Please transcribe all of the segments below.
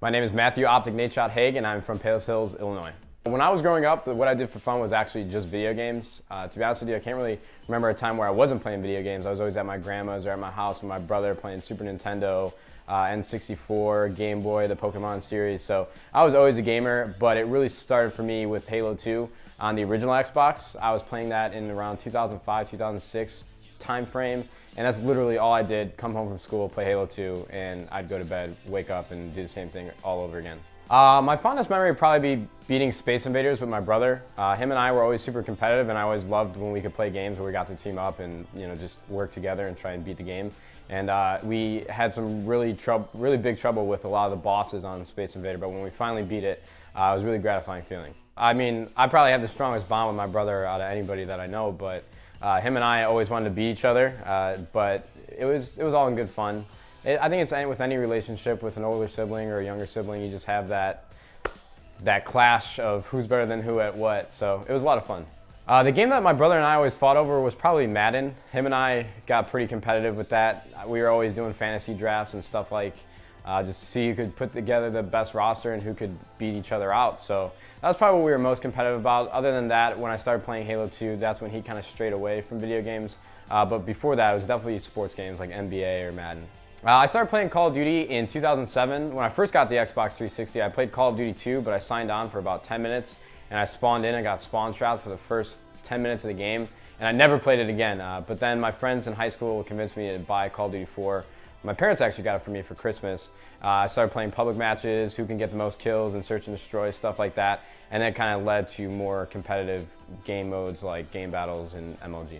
My name is Matthew Optic Nadeshot Haig, and I'm from Palos Hills, Illinois. When I was growing up, what I did for fun was actually just video games. To be honest with you, I can't really remember a time where I wasn't playing video games. I was always at my grandma's or at my house with my brother playing Super Nintendo, N64, Game Boy, the Pokemon series. So I was always a gamer, but it really started for me with Halo 2 on the original Xbox. I was playing that in around 2005, 2006 time frame, and that's literally all I did. Come home from school, play Halo 2, and I'd go to bed, wake up, and do the same thing all over again. My fondest memory would probably be beating Space Invaders with my brother. Him and I were always super competitive, and I always loved when we could play games where we got to team up and just work together and try and beat the game. And we had some really big trouble with a lot of the bosses on Space Invader, but when we finally beat it, it was a really gratifying feeling. I mean, I probably have the strongest bond with my brother out of anybody that I know, but him and I always wanted to beat each other, but it was all in good fun. I think it's with any relationship with an older sibling or a younger sibling, you just have that clash of who's better than who at what, so it was a lot of fun. The game that my brother and I always fought over was probably Madden. Him and I got pretty competitive with that. We were always doing fantasy drafts and stuff like just to see who could put together the best roster and who could beat each other out. So that was probably what we were most competitive about. Other than that, when I started playing Halo 2, that's when he kind of strayed away from video games. But before that, it was definitely sports games like NBA or Madden. I started playing Call of Duty in 2007. When I first got the Xbox 360, I played Call of Duty 2, but I signed on for about 10 minutes, and I spawned in and got spawn trapped for the first 10 minutes of the game, and I never played it again. But then my friends in high school convinced me to buy Call of Duty 4. My parents actually got it for me for Christmas. I started playing public matches, who can get the most kills and search and destroy, stuff like that, and that kind of led to more competitive game modes like game battles and MLG.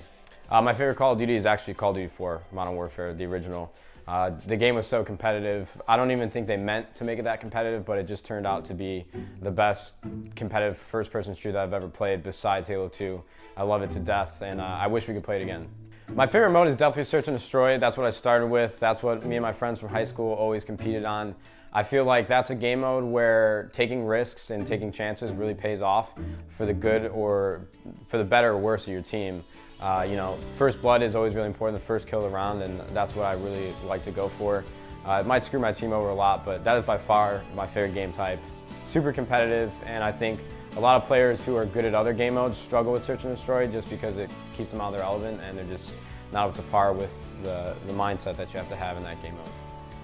My favorite Call of Duty is actually Call of Duty 4, Modern Warfare, the original. The game was so competitive. I don't even think they meant to make it that competitive, but it just turned out to be the best competitive first-person shooter I've ever played besides Halo 2. I love it to death, and I wish we could play it again. My favorite mode is definitely Search and Destroy. That's what I started with. That's what me and my friends from high school always competed on. I feel like that's a game mode where taking risks and taking chances really pays off for the good or for the better or worse of your team. First blood is always really important, the first kill of the round, and that's what I really like to go for. It might screw my team over a lot, but that is by far my favorite game type. Super competitive, and I think a lot of players who are good at other game modes struggle with Search and Destroy just because it keeps them out of their element and they're just not up to par with the mindset that you have to have in that game mode.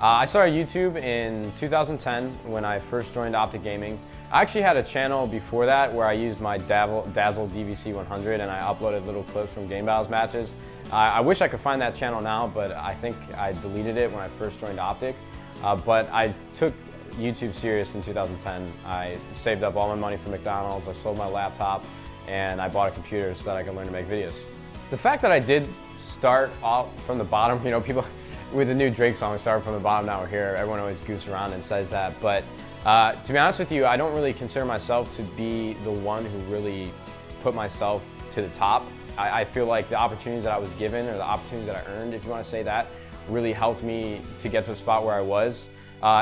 I started YouTube in 2010 when I first joined Optic Gaming. I actually had a channel before that where I used my Dazzle DVC 100 and I uploaded little clips from game battles matches. I wish I could find that channel now, but I think I deleted it when I first joined Optic. But I took YouTube serious in 2010. I saved up all my money from McDonald's, I sold my laptop, and I bought a computer so that I could learn to make videos. The fact that I did start off from the bottom, people with the new Drake song, "Start from the bottom, now we're here," everyone always goofs around and says that, but to be honest with you, I don't really consider myself to be the one who really put myself to the top. I feel like the opportunities that I was given, or the opportunities that I earned, if you want to say that, really helped me to get to the spot where I was.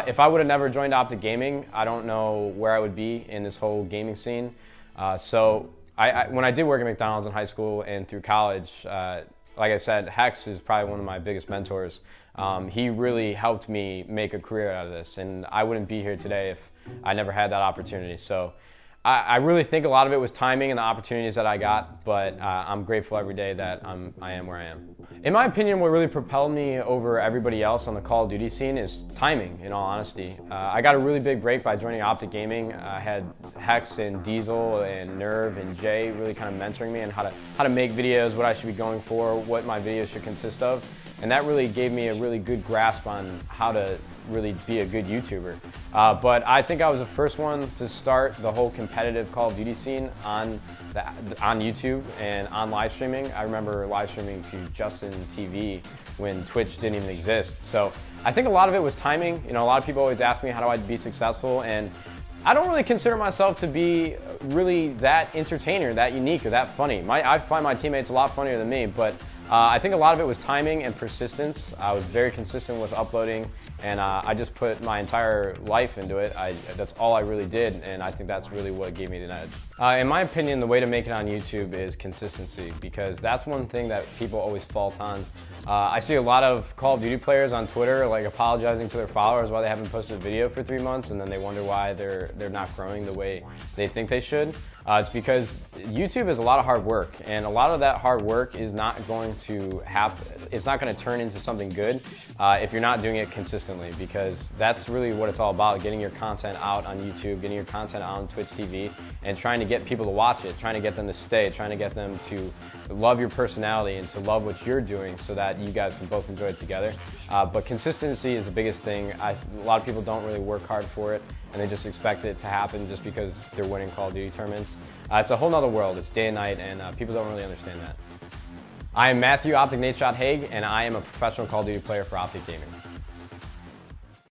If I would have never joined Optic Gaming, I don't know where I would be in this whole gaming scene. When I did work at McDonald's in high school and through college, like I said, Hex is probably one of my biggest mentors. He really helped me make a career out of this, and I wouldn't be here today if I never had that opportunity. So I really think a lot of it was timing and the opportunities that I got, but I'm grateful every day that I am where I am. In my opinion, what really propelled me over everybody else on the Call of Duty scene is timing, in all honesty. I got a really big break by joining Optic Gaming. I had Hex and Diesel and Nerve and Jay really kind of mentoring me on how to make videos, what I should be going for, what my videos should consist of. And that really gave me a really good grasp on how to really be a good YouTuber. But I think I was the first one to start the whole competitive Call of Duty scene on YouTube and on live streaming. I remember live streaming to Justin TV when Twitch didn't even exist. So I think a lot of it was timing. A lot of people always ask me how do I be successful, and I don't really consider myself to be really that entertainer, that unique, or that funny. I find my teammates a lot funnier than me, but I think a lot of it was timing and persistence. I was very consistent with uploading and I just put my entire life into it. That's all I really did, and I think that's really what gave me the edge. In my opinion, the way to make it on YouTube is consistency, because that's one thing that people always fault on. I see a lot of Call of Duty players on Twitter like apologizing to their followers why they haven't posted a video for 3 months, and then they wonder why they're not growing the way they think they should. It's because YouTube is a lot of hard work, and a lot of that hard work is not going to happen. It's not going to turn into something good if you're not doing it consistently, because that's really what it's all about, getting your content out on YouTube, getting your content out on Twitch TV, and trying to get people to watch it, trying to get them to stay, trying to get them to love your personality and to love what you're doing so that you guys can both enjoy it together. But consistency is the biggest thing. A lot of people don't really work hard for it, and they just expect it to happen just because they're winning Call of Duty tournaments. It's a whole nother world. It's day and night, and people don't really understand that. I am Matthew Optic Nadeshot Haig, and I am a professional Call of Duty player for Optic Gaming.